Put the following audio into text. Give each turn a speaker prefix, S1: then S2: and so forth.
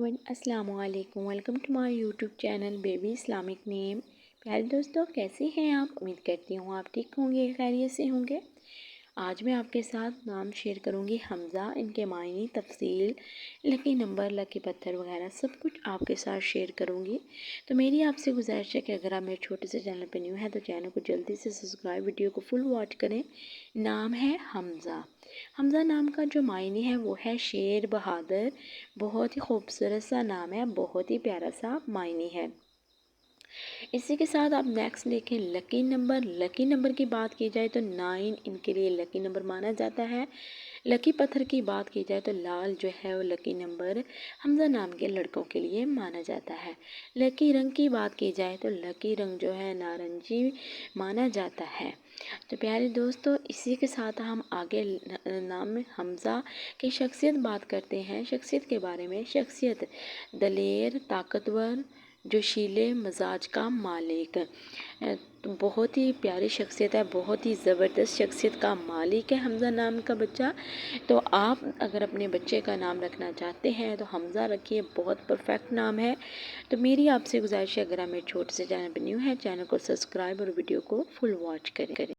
S1: Everyone, अस्सलाम वालेकुम। Welcome to my YouTube channel baby Islamic name. प्यारे दोस्तों, कैसे हैं आप? उम्मीद करती हूँ आप ठीक होंगे, खैरियत से होंगे। आज मैं आपके साथ नाम शेयर करूँगी हमज़ा, इनके मायने, तफसील, लकी नंबर, लकी पत्थर वगैरह सब कुछ आपके साथ शेयर करूँगी। तो मेरी आपसे गुजारिश है कि अगर आप मेरे छोटे से चैनल पर न्यू है तो चैनल को जल्दी से सब्सक्राइब, वीडियो को फुल वॉच करें। नाम है हमज़ा। हमज़ा नाम का जो मायने है वो है शेर, बहादुर। बहुत ही खूबसूरत सा नाम है, बहुत ही प्यारा सा मायने है। इसी के साथ आप नेक्स्ट देखें लकी नंबर। लकी नंबर की बात की जाए तो 9 इनके लिए लकी नंबर माना जाता है। लकी पत्थर की बात की जाए तो लाल जो है वो लकी नंबर हमज़ा नाम के लड़कों के लिए माना जाता है। लकी रंग की बात की जाए तो लकी रंग जो है नारंगी माना जाता है। तो प्यारे दोस्तों, इसी के साथ हम आगे नाम हमज़ा की शख्सियत बात करते हैं। शख्सियत के बारे में, शख्सियत दलेर, ताकतवर, जोशीले मिजाज का मालिक। तो बहुत ही प्यारी शख्सियत है, बहुत ही ज़बरदस्त शख्सियत का मालिक है हमज़ा नाम का बच्चा। तो आप अगर अपने बच्चे का नाम रखना चाहते हैं तो हमज़ा रखिए, बहुत परफेक्ट नाम है। तो मेरी आपसे गुजारिश है, अगर आप मेरे छोटे से चैनल पर न्यू है, चैनल को सब्सक्राइब और वीडियो को फुल वॉच करें।